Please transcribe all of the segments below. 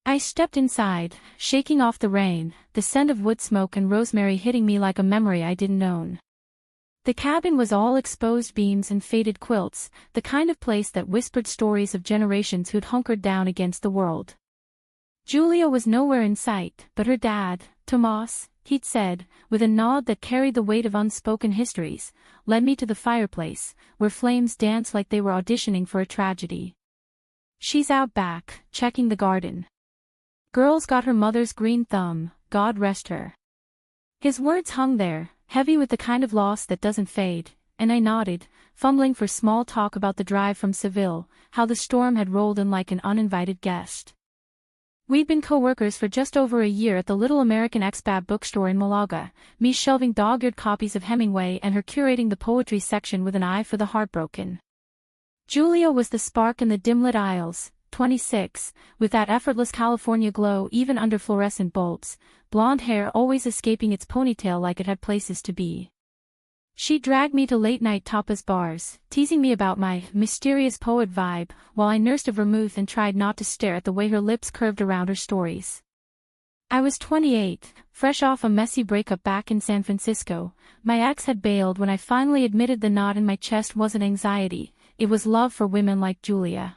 I stepped inside, shaking off the rain, the scent of wood smoke and rosemary hitting me like a memory I didn't own. The cabin was all exposed beams and faded quilts, the kind of place that whispered stories of generations who'd hunkered down against the world. Julia was nowhere in sight, but her dad, Tomas, he'd said, with a nod that carried the weight of unspoken histories, led me to the fireplace, where flames danced like they were auditioning for a tragedy. "She's out back, checking the garden. Girl's got her mother's green thumb, God rest her." His words hung there, heavy with the kind of loss that doesn't fade, and I nodded, fumbling for small talk about the drive from Seville, how the storm had rolled in like an uninvited guest. We'd been co-workers for just over a year at the little American expat bookstore in Malaga, me shelving dog-eared copies of Hemingway and her curating the poetry section with an eye for the heartbroken. Julia was the spark in the dim-lit aisles, 26, with that effortless California glow even under fluorescent bulbs, blonde hair always escaping its ponytail like it had places to be. She dragged me to late-night tapas bars, teasing me about my mysterious poet vibe, while I nursed a vermouth and tried not to stare at the way her lips curved around her stories. I was 28, fresh off a messy breakup back in San Francisco. My ex had bailed when I finally admitted the knot in my chest wasn't anxiety, it was love for women like Julia.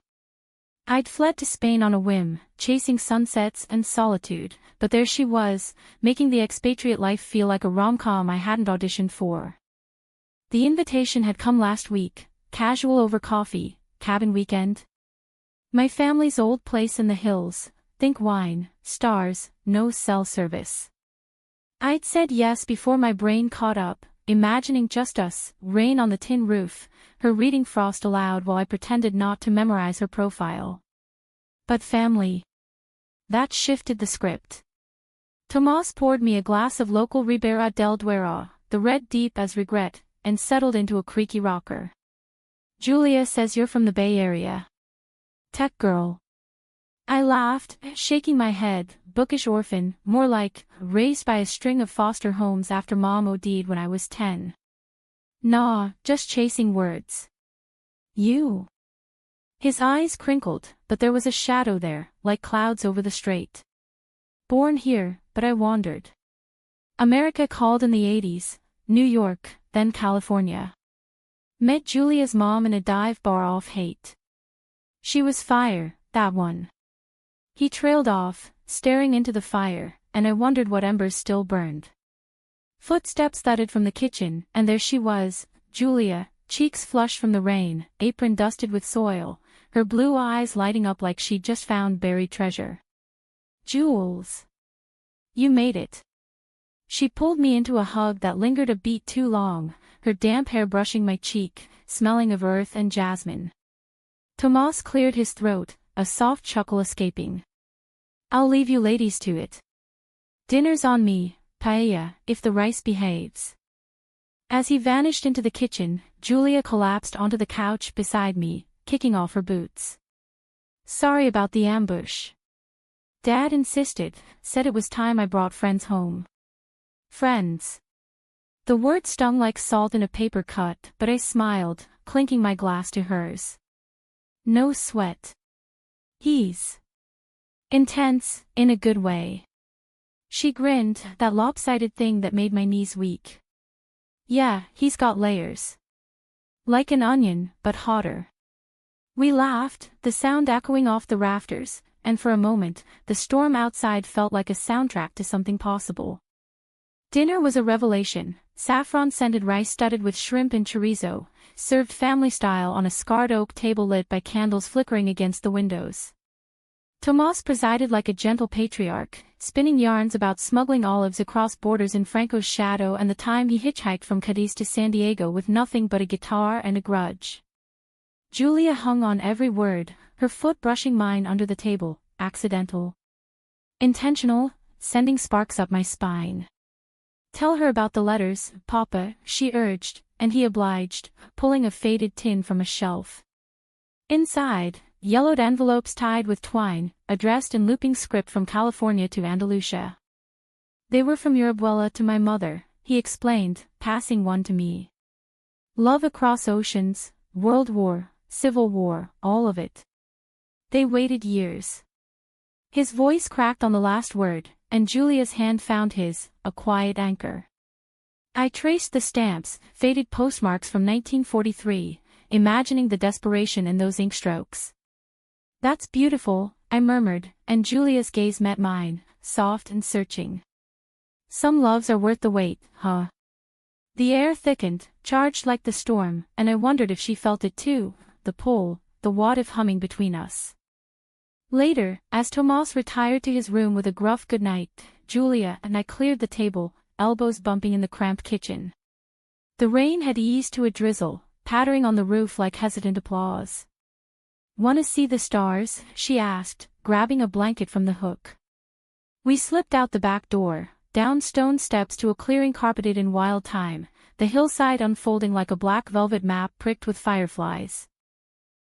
I'd fled to Spain on a whim, chasing sunsets and solitude, but there she was, making the expatriate life feel like a rom-com I hadn't auditioned for. The invitation had come last week, casual over coffee, cabin weekend. My family's old place in the hills, think wine, stars, no cell service. I'd said yes before my brain caught up, imagining just us, rain on the tin roof, her reading Frost aloud while I pretended not to memorize her profile. But family. That shifted the script. Tomas poured me a glass of local Ribera del Duero, the red deep as regret, and settled into a creaky rocker. "Julia says you're from the Bay Area. Tech girl." I laughed, shaking my head, bookish orphan, more like, raised by a string of foster homes after mom OD'd when I was 10. "Nah, just chasing words." "You?" His eyes crinkled, but there was a shadow there, like clouds over the strait. "Born here, but I wandered. America called in the 80s, New York, then California. Met Julia's mom in a dive bar off Haight. She was fire, that one." He trailed off, staring into the fire, and I wondered what embers still burned. Footsteps thudded from the kitchen, and there she was, Julia, cheeks flushed from the rain, apron dusted with soil, her blue eyes lighting up like she'd just found buried treasure. "Jules. You made it." She pulled me into a hug that lingered a beat too long, her damp hair brushing my cheek, smelling of earth and jasmine. Tomas cleared his throat, a soft chuckle escaping. "I'll leave you ladies to it. Dinner's on me, paella, if the rice behaves." As he vanished into the kitchen, Julia collapsed onto the couch beside me, kicking off her boots. "Sorry about the ambush. Dad insisted, said it was time I brought friends home." "Friends." The word stung like salt in a paper cut, but I smiled, clinking my glass to hers. "No sweat. He's intense, in a good way." She grinned, that lopsided thing that made my knees weak. "Yeah, he's got layers. Like an onion, but hotter." We laughed, the sound echoing off the rafters, and for a moment, the storm outside felt like a soundtrack to something possible. Dinner was a revelation, saffron-scented rice studded with shrimp and chorizo, served family-style on a scarred oak table lit by candles flickering against the windows. Tomas presided like a gentle patriarch, spinning yarns about smuggling olives across borders in Franco's shadow and the time he hitchhiked from Cadiz to San Diego with nothing but a guitar and a grudge. Julia hung on every word, her foot brushing mine under the table, accidental. Intentional, sending sparks up my spine. "Tell her about the letters, Papa," she urged, and he obliged, pulling a faded tin from a shelf. Inside, yellowed envelopes tied with twine, addressed in looping script from California to Andalusia. "They were from your abuela to my mother," he explained, passing one to me. "Love across oceans, World War, Civil War, all of it. They waited years. His voice cracked on the last word, and Julia's hand found his, a quiet anchor. I traced the stamps, faded postmarks from 1943, imagining the desperation in those ink strokes. "That's beautiful," I murmured, and Julia's gaze met mine, soft and searching. "Some loves are worth the wait, huh?" The air thickened, charged like the storm, and I wondered if she felt it too, the pull, the what-if humming between us. Later, as Tomas retired to his room with a gruff goodnight, Julia and I cleared the table, elbows bumping in the cramped kitchen. The rain had eased to a drizzle, pattering on the roof like hesitant applause. "Wanna see the stars?" she asked, grabbing a blanket from the hook. We slipped out the back door, down stone steps to a clearing carpeted in wild thyme, the hillside unfolding like a black velvet map pricked with fireflies.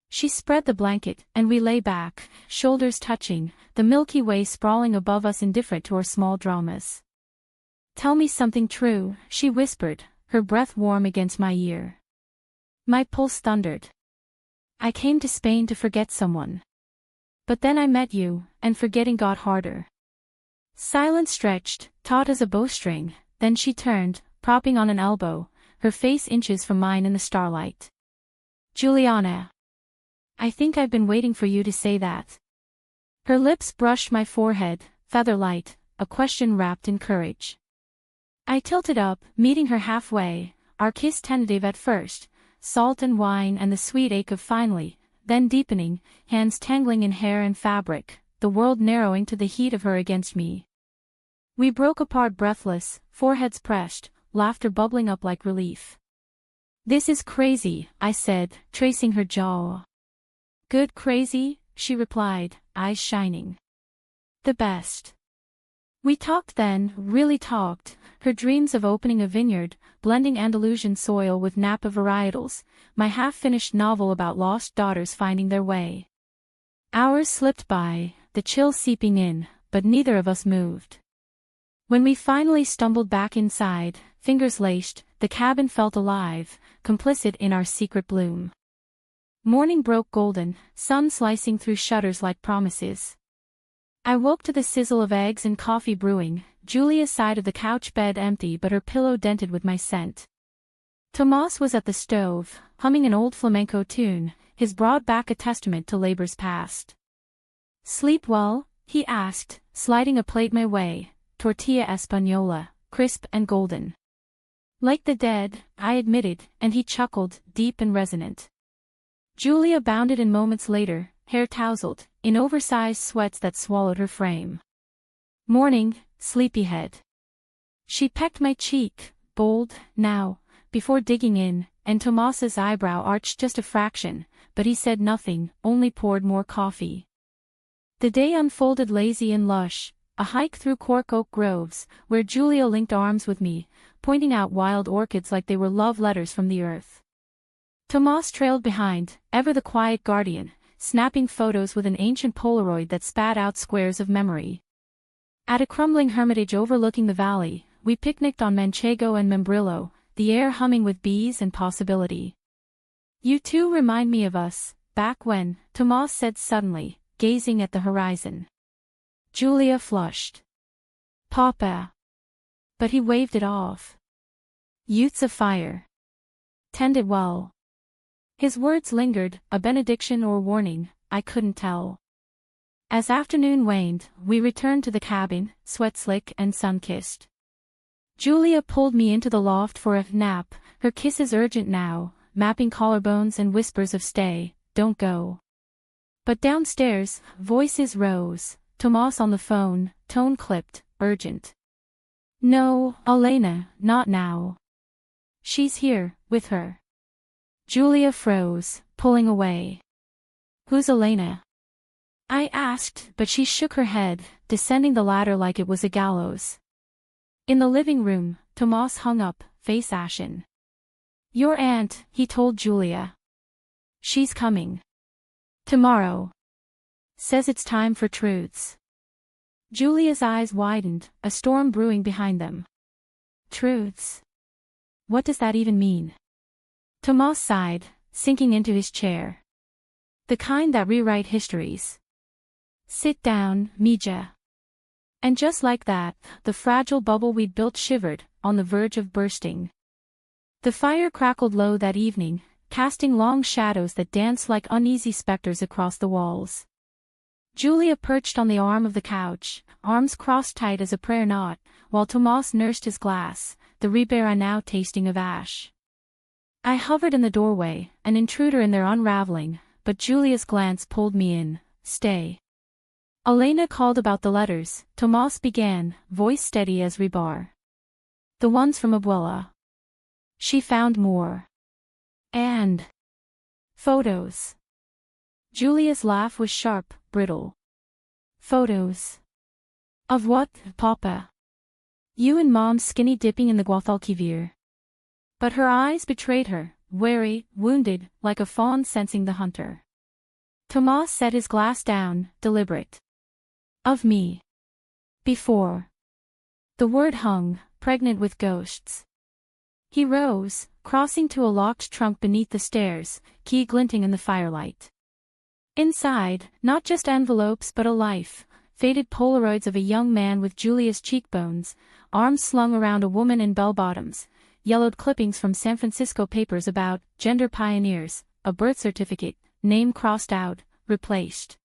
She spread the blanket, and we lay back, shoulders touching, the Milky Way sprawling above us indifferent to our small dramas. "Tell me something true," she whispered, her breath warm against my ear. My pulse thundered. "I came to Spain to forget someone. But then I met you, and forgetting got harder." Silence stretched, taut as a bowstring, then she turned, propping on an elbow, her face inches from mine in the starlight. "Juliana. I think I've been waiting for you to say that." Her lips brushed my forehead, feather-light, a question wrapped in courage. I tilted up, meeting her halfway, our kiss tentative at first, salt and wine and the sweet ache of finally, then deepening, hands tangling in hair and fabric, the world narrowing to the heat of her against me. We broke apart breathless, foreheads pressed, laughter bubbling up like relief. "This is crazy," I said, tracing her jaw. "Good crazy," she replied, eyes shining. "The best." We talked then, really talked, her dreams of opening a vineyard, blending Andalusian soil with Napa varietals, my half-finished novel about lost daughters finding their way. Hours slipped by, the chill seeping in, but neither of us moved. When we finally stumbled back inside, fingers laced, the cabin felt alive, complicit in our secret bloom. Morning broke golden, sun slicing through shutters like promises. I woke to the sizzle of eggs and coffee brewing, Julia's side of the couch bed empty but her pillow dented with my scent. Tomas was at the stove, humming an old flamenco tune, his broad back a testament to labors past. "Sleep well?" he asked, sliding a plate my way, tortilla española, crisp and golden. "Like the dead," I admitted, and he chuckled, deep and resonant. Julia bounded in moments later, hair tousled, in oversized sweats that swallowed her frame. "Morning, sleepyhead." She pecked my cheek, bold, now, before digging in, and Tomas's eyebrow arched just a fraction, but he said nothing, only poured more coffee. The day unfolded lazy and lush, a hike through cork oak groves, where Julia linked arms with me, pointing out wild orchids like they were love letters from the earth. Tomas trailed behind, ever the quiet guardian, snapping photos with an ancient Polaroid that spat out squares of memory. At a crumbling hermitage overlooking the valley, we picnicked on manchego and membrillo, the air humming with bees and possibility. "You two remind me of us, back when," Tomas said suddenly, gazing at the horizon. Julia flushed. "Papa." But he waved it off. "Youth's a fire. Tend it well." His words lingered, a benediction or warning, I couldn't tell. As afternoon waned, we returned to the cabin, sweat-slick and sun-kissed. Julia pulled me into the loft for a nap, her kisses urgent now, mapping collarbones and whispers of "Stay, don't go." But downstairs, voices rose, Tomas on the phone, tone clipped, urgent. "No, Elena, not now. She's here, with her." Julia froze, pulling away. "Who's Elena?" I asked, but she shook her head, descending the ladder like it was a gallows. In the living room, Tomas hung up, face ashen. "Your aunt," he told Julia. "She's coming. Tomorrow. Says it's time for truths." Julia's eyes widened, a storm brewing behind them. "Truths? What does that even mean?" Tomas sighed, sinking into his chair. "The kind that rewrite histories. Sit down, Mija. And just like that, the fragile bubble we'd built shivered, on the verge of bursting. The fire crackled low that evening, casting long shadows that danced like uneasy specters across the walls. Julia perched on the arm of the couch, arms crossed tight as a prayer knot, while Tomas nursed his glass, the ribera now tasting of ash. I hovered in the doorway, an intruder in their unraveling, but Julia's glance pulled me in. Stay. Elena called about the letters. Tomas began, voice steady as rebar. The ones from Abuela. She found more. And photos. Julia's laugh was sharp, brittle. Photos. Of what, Papa? You and Mom skinny dipping in the Guadalquivir. But her eyes betrayed her, wary, wounded, like a fawn sensing the hunter. Tomas set his glass down, deliberate. Of me. Before. The word hung, pregnant with ghosts. He rose, crossing to a locked trunk beneath the stairs, key glinting in the firelight. Inside, not just envelopes but a life, faded Polaroids of a young man with Julia's cheekbones, arms slung around a woman in bell-bottoms, yellowed clippings from San Francisco papers about gender pioneers, a birth certificate, name crossed out, replaced.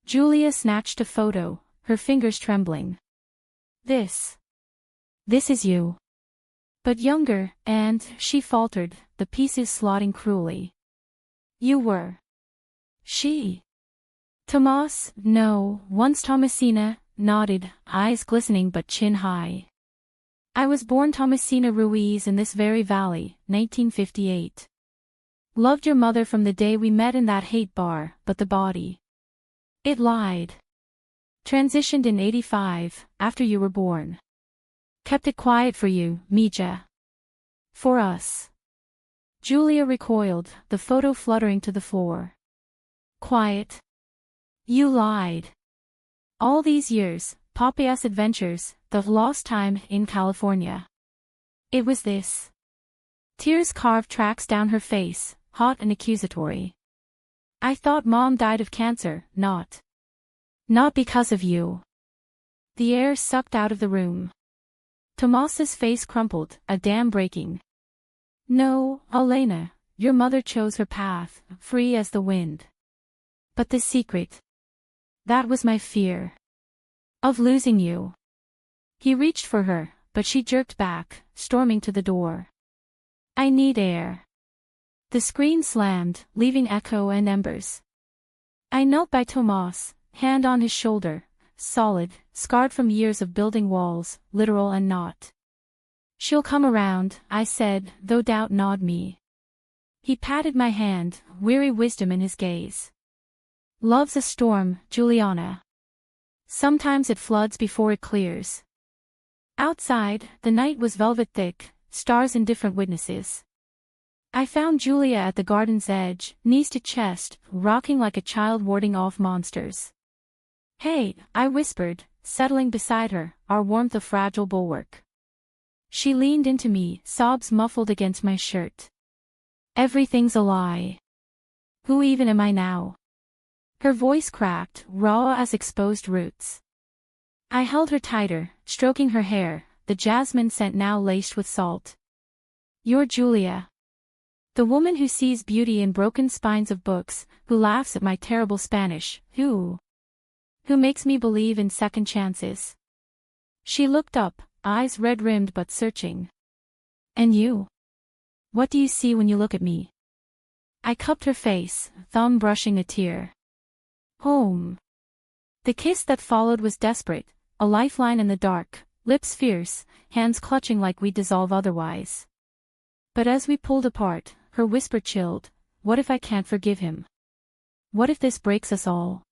Julia snatched a photo, her fingers trembling. This is you. But younger, and, she faltered, the pieces slotting cruelly. You were. She. Tomas, no, once Tomasina, nodded, eyes glistening but chin high. I was born Tomasina Ruiz in this very valley, 1958. Loved your mother from the day we met in that hate bar, but the body. It lied. Transitioned in 85, after you were born. Kept it quiet for you, Mija. For us. Julia recoiled, the photo fluttering to the floor. Quiet. You lied. All these years, Papa's adventures, the lost time in California. It was this. Tears carved tracks down her face, hot and accusatory. I thought Mom died of cancer, not because of you. The air sucked out of the room. Tomas's face crumpled, a dam breaking. No, Elena, your mother chose her path, free as the wind. But the secret. That was my fear. Of losing you. He reached for her, but she jerked back, storming to the door. I need air. The screen slammed, leaving echo and embers. I knelt by Tomas, hand on his shoulder, solid, scarred from years of building walls, literal and not. She'll come around, I said, though doubt gnawed me. He patted my hand, weary wisdom in his gaze. Love's a storm, Juliana. Sometimes it floods before it clears. Outside, the night was velvet thick, stars in different witnesses. I found Julia at the garden's edge, knees to chest, rocking like a child warding off monsters. Hey, I whispered, settling beside her, our warmth a fragile bulwark. She leaned into me, sobs muffled against my shirt. Everything's a lie. Who even am I now? Her voice cracked, raw as exposed roots. I held her tighter, stroking her hair, the jasmine scent now laced with salt. You're Julia. The woman who sees beauty in broken spines of books, who laughs at my terrible Spanish, who makes me believe in second chances. She looked up, eyes red-rimmed but searching. And you? What do you see when you look at me? I cupped her face, thumb brushing a tear. Home. The kiss that followed was desperate, a lifeline in the dark, lips fierce, hands clutching like we'd dissolve otherwise. But as we pulled apart, her whisper chilled, what if I can't forgive him? What if this breaks us all?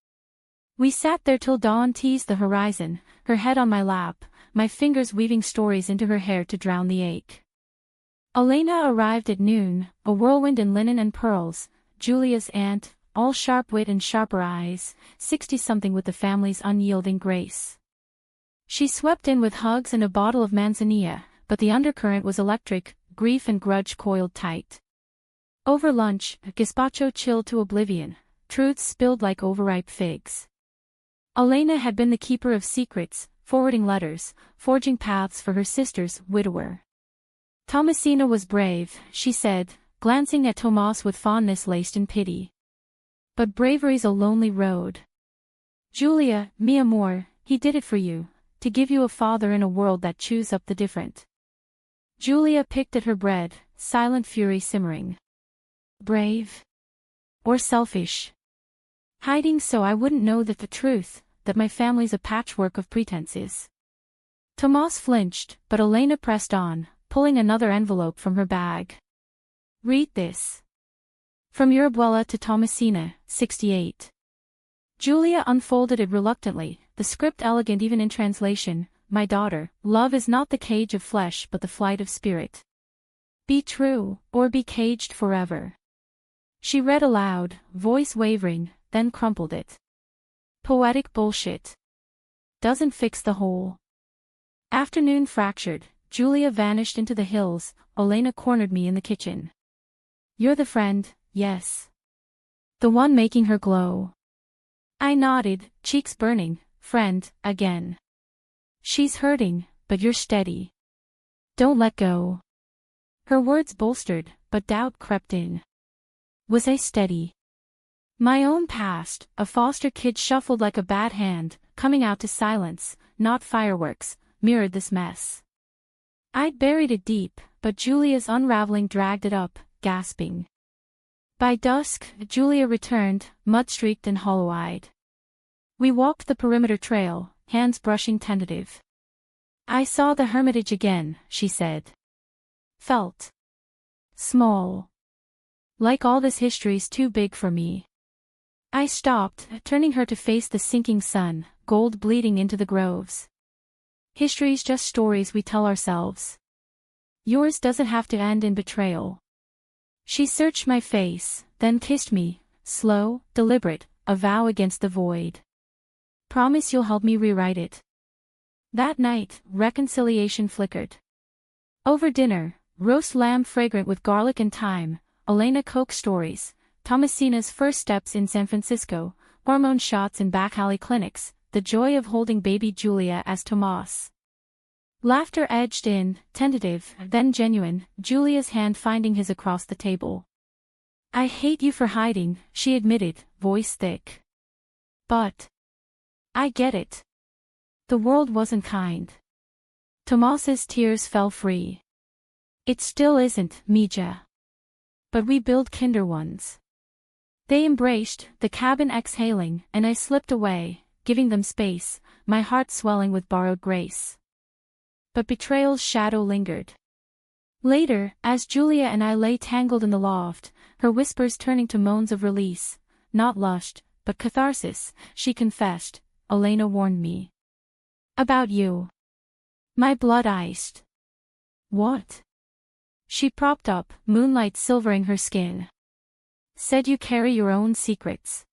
We sat there till dawn teased the horizon, her head on my lap, my fingers weaving stories into her hair to drown the ache. Elena arrived at noon, a whirlwind in linen and pearls, Julia's aunt, all sharp wit and sharper eyes, 60-something with the family's unyielding grace. She swept in with hugs and a bottle of manzanilla, but the undercurrent was electric, grief and grudge coiled tight. Over lunch, gazpacho chilled to oblivion, truths spilled like overripe figs. Elena had been the keeper of secrets, forwarding letters, forging paths for her sister's widower. Thomasina was brave, she said, glancing at Tomas with fondness laced in pity. But bravery's a lonely road. Julia, mi amor, he did it for you, to give you a father in a world that chews up the different. Julia picked at her bread, silent fury simmering. Brave? Or selfish? Hiding so I wouldn't know the truth, that my family's a patchwork of pretenses. Tomas flinched, but Elena pressed on, pulling another envelope from her bag. Read this. From your abuela to Thomasina, 68. Julia unfolded it reluctantly, the script elegant even in translation. My daughter, love is not the cage of flesh but the flight of spirit. Be true, or be caged forever. She read aloud, voice wavering, then crumpled it. Poetic bullshit. Doesn't fix the hole. Afternoon fractured, Julia vanished into the hills, Elena cornered me in the kitchen. You're the friend, yes. The one making her glow. I nodded, cheeks burning, friend, again. She's hurting, but you're steady. Don't let go. Her words bolstered, but doubt crept in. Was I steady? My own past, a foster kid shuffled like a bad hand, coming out to silence, not fireworks, mirrored this mess. I'd buried it deep, but Julia's unraveling dragged it up, gasping. By dusk, Julia returned, mud-streaked and hollow-eyed. We walked the perimeter trail, hands brushing tentative. I saw the hermitage again, she said. Felt small. Like all this history's too big for me. I stopped, turning her to face the sinking sun, gold bleeding into the groves. History's just stories we tell ourselves. Yours doesn't have to end in betrayal. She searched my face, then kissed me, slow, deliberate, a vow against the void. Promise you'll help me rewrite it. That night, reconciliation flickered. Over dinner, roast lamb fragrant with garlic and thyme, Elena Koch stories, Thomasina's first steps in San Francisco, hormone shots in back alley clinics, the joy of holding baby Julia as Tomas. Laughter edged in, tentative, then genuine, Julia's hand finding his across the table. I hate you for hiding, she admitted, voice thick. But I get it. The world wasn't kind. Tomas's tears fell free. It still isn't, Mija. But we build kinder ones. They embraced, the cabin exhaling, and I slipped away, giving them space, my heart swelling with borrowed grace. But betrayal's shadow lingered. Later, as Julia and I lay tangled in the loft, her whispers turning to moans of release, not lust, but catharsis, she confessed, Elena warned me. About you. My blood iced. What? She propped up, moonlight silvering her skin. Said you carry your own secrets.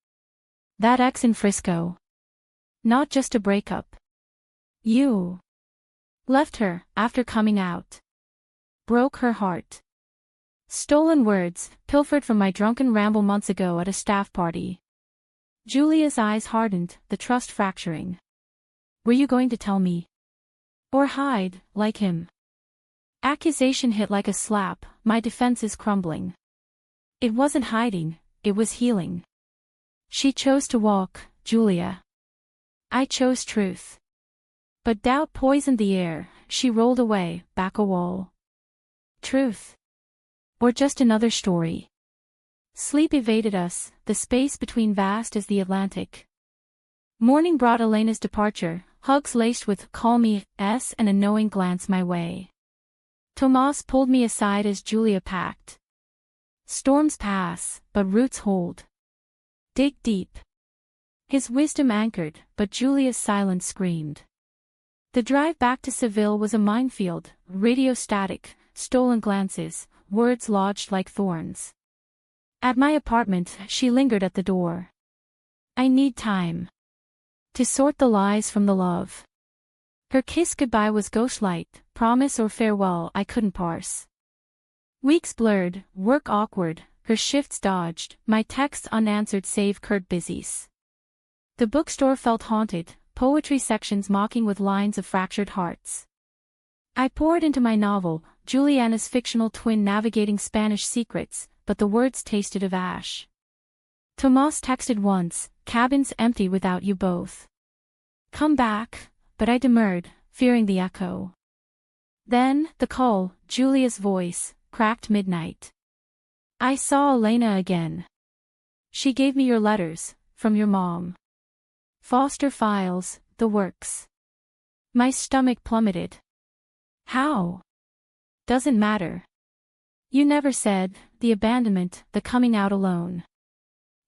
That ex in Frisco. Not just a breakup. You left her, after coming out. Broke her heart. Stolen words, pilfered from my drunken ramble months ago at a staff party. Julia's eyes hardened, the trust fracturing. Were you going to tell me? Or hide, like him? Accusation hit like a slap, my defenses crumbling. It wasn't hiding, it was healing. She chose to walk, Julia. I chose truth. But doubt poisoned the air, she rolled away, back a wall. Truth. Or just another story. Sleep evaded us, the space between vast as the Atlantic. Morning brought Elena's departure, hugs laced with call me S and a knowing glance my way. Tomas pulled me aside as Julia packed. Storms pass, but roots hold. Dig deep. His wisdom anchored, but Julia's silence screamed. The drive back to Seville was a minefield, radio static, stolen glances, words lodged like thorns. At my apartment, she lingered at the door. I need time to sort the lies from the love. Her kiss goodbye was ghostlight, promise or farewell I couldn't parse. Weeks blurred, work awkward, her shifts dodged, my texts unanswered save curt busies. The bookstore felt haunted, poetry sections mocking with lines of fractured hearts. I poured into my novel, Juliana's fictional twin navigating Spanish secrets, but the words tasted of ash. Tomas texted once, "Cabin's empty without you both. Come back," but I demurred, fearing the echo. Then, the call, Julia's voice, cracked midnight. "I saw Elena again. She gave me your letters, from your mom. Foster files, the works." My stomach plummeted. "How?" "Doesn't matter. You never said, the abandonment, the coming out alone.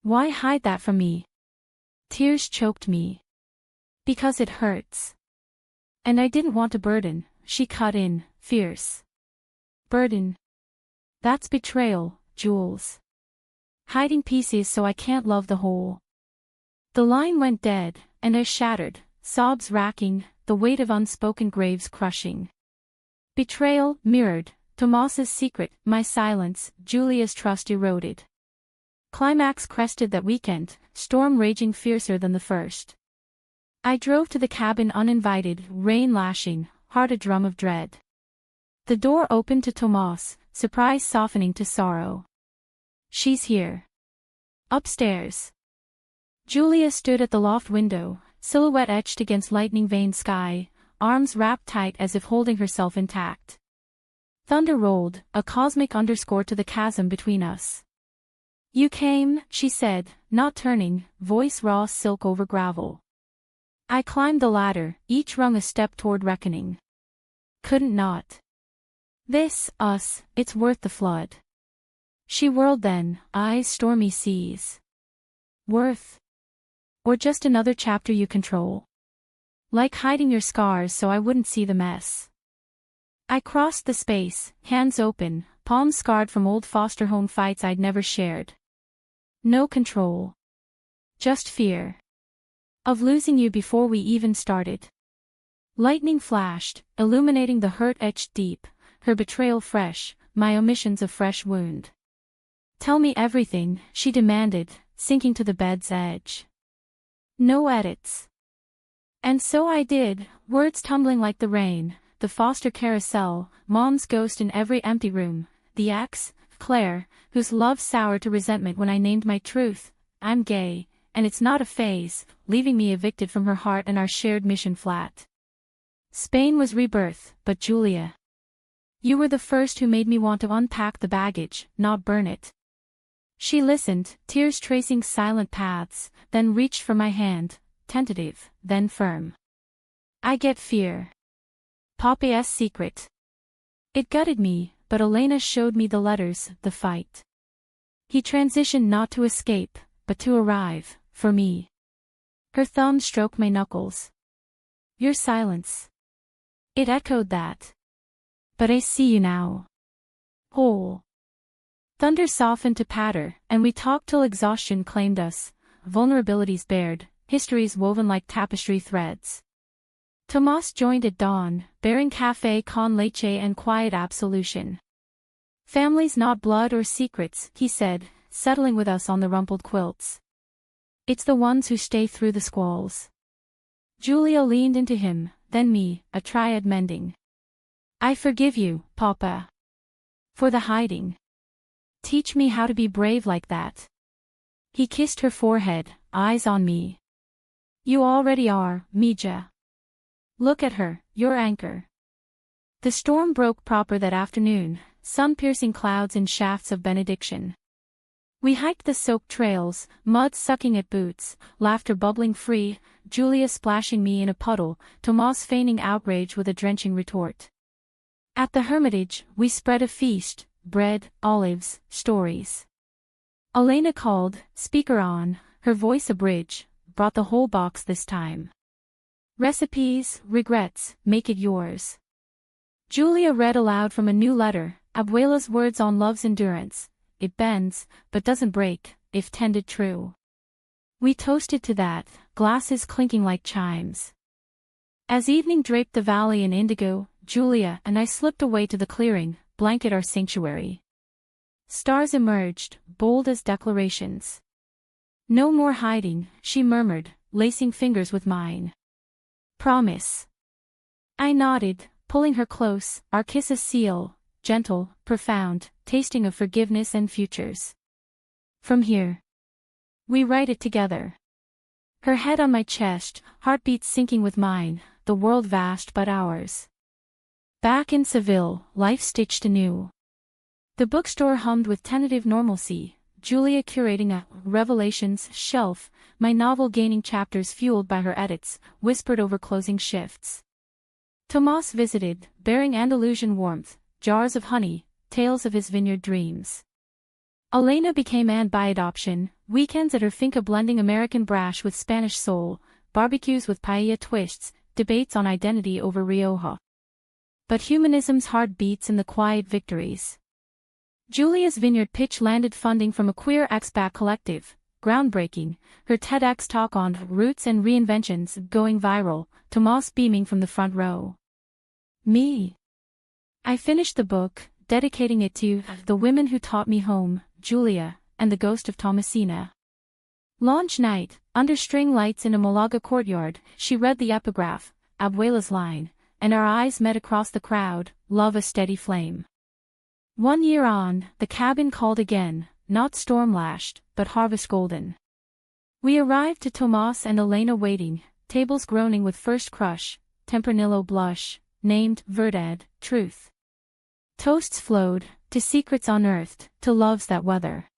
Why hide that from me?" Tears choked me. "Because it hurts. And I didn't want to burden," she cut in, fierce. "Burden? That's betrayal, Jules. Hiding pieces so I can't love the whole." The line went dead, and I shattered, sobs racking, the weight of unspoken graves crushing. Betrayal mirrored, Tomas's secret, my silence, Julia's trust eroded. Climax crested that weekend, storm raging fiercer than the first. I drove to the cabin uninvited, rain lashing, heart a drum of dread. The door opened to Tomas, surprise softening to sorrow. "She's here. Upstairs." Julia stood at the loft window, silhouette etched against lightning-veined sky, arms wrapped tight as if holding herself intact. Thunder rolled, a cosmic underscore to the chasm between us. "You came," she said, not turning, voice raw silk over gravel. I climbed the ladder, each rung a step toward reckoning. Couldn't not. "This, us, it's worth the flood." She whirled then, eyes stormy seas. "Worth? Or just another chapter you control? Like hiding your scars so I wouldn't see the mess." I crossed the space, hands open, palms scarred from old foster home fights I'd never shared. No control. Just fear. Of losing you before we even started. Lightning flashed, illuminating the hurt etched deep, her betrayal fresh, my omissions a fresh wound. "Tell me everything," she demanded, sinking to the bed's edge. "No edits." And so I did, words tumbling like the rain, the foster carousel, mom's ghost in every empty room, the ex, Claire, whose love soured to resentment when I named my truth, "I'm gay, and it's not a phase," leaving me evicted from her heart and our shared mission flat. Spain was rebirth, but Julia. You were the first who made me want to unpack the baggage, not burn it. She listened, tears tracing silent paths, then reached for my hand, tentative, then firm. "I get fear. Papa's secret." It gutted me, but Elena showed me the letters, the fight. He transitioned not to escape, but to arrive, for me. Her thumb stroked my knuckles. "Your silence." It echoed that. "But I see you now. Whole." Thunder softened to patter, and we talked till exhaustion claimed us, vulnerabilities bared, histories woven like tapestry threads. Tomas joined at dawn, bearing café con leche and quiet absolution. "Families not blood or secrets," he said, settling with us on the rumpled quilts. "It's the ones who stay through the squalls." Julia leaned into him, then me, a triad mending. "I forgive you, Papa. For the hiding. Teach me how to be brave like that." He kissed her forehead, eyes on me. "You already are, Mija. Look at her, your anchor." The storm broke proper that afternoon, sun-piercing clouds in shafts of benediction. We hiked the soaked trails, mud sucking at boots, laughter bubbling free, Julia splashing me in a puddle, Tomas feigning outrage with a drenching retort. At the Hermitage, we spread a feast, bread, olives, stories. Elena called, speaker on, her voice a bridge, brought the whole box this time. "Recipes, regrets, make it yours." Julia read aloud from a new letter, Abuela's words on love's endurance. "It bends, but doesn't break, if tended true." We toasted to that, glasses clinking like chimes. As evening draped the valley in indigo, Julia and I slipped away to the clearing, blanket our sanctuary. Stars emerged, bold as declarations. "No more hiding," she murmured, lacing fingers with mine. Promise. I nodded, pulling her close, our kiss a seal, gentle, profound, tasting of forgiveness and futures. From here, we write it together. Her head on my chest, heartbeats syncing with mine, the world vast but ours. Back in Seville, life stitched anew. The bookstore hummed with tentative normalcy, Julia curating a Revelations shelf, my novel gaining chapters fueled by her edits, whispered over closing shifts. Tomas visited, bearing Andalusian warmth, jars of honey, tales of his vineyard dreams. Elena became Anne by adoption, weekends at her finca blending American brash with Spanish soul, barbecues with paella twists, debates on identity over Rioja. But humanism's heart beats in the quiet victories. Julia's vineyard pitch landed funding from a queer expat collective, groundbreaking, her TEDx talk on roots and reinventions going viral, Tomas beaming from the front row. Me. I finished the book, dedicating it to the women who taught me home, Julia, and the ghost of Thomasina. Launch night, under string lights in a Malaga courtyard, she read the epigraph, Abuela's line, and our eyes met across the crowd, love a steady flame. 1 year on, the cabin called again, not storm-lashed, but harvest-golden. We arrived to Tomas and Elena waiting, tables groaning with first crush, Tempranillo blush, named Verdad, truth. Toasts flowed, to secrets unearthed, to loves that weather.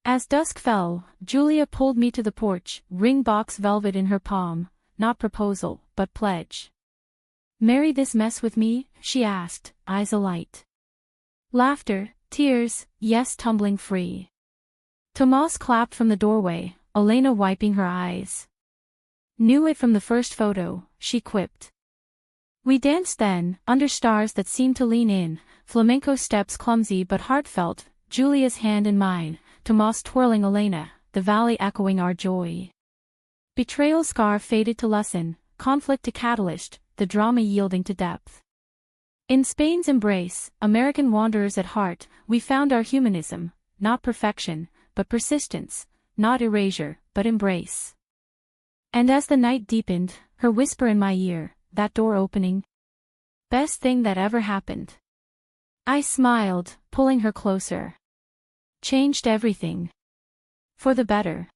As dusk fell, Julia pulled me to the porch, ring box velvet in her palm, not proposal, but pledge. Marry this mess with me? She asked, eyes alight. Laughter, tears, yes, tumbling free. Tomas clapped from the doorway, Elena wiping her eyes. Knew it from the first photo, she quipped. We danced then, under stars that seemed to lean in, flamenco steps clumsy but heartfelt, Julia's hand in mine, Tomas twirling Elena, the valley echoing our joy. Betrayal scar faded to lesson, conflict to catalyst, the drama yielding to depth. In Spain's embrace, American wanderers at heart, we found our humanism, not perfection, but persistence, not erasure, but embrace. And as the night deepened, her whisper in my ear, that door opening. Best thing that ever happened. I smiled, pulling her closer. Changed everything. For the better.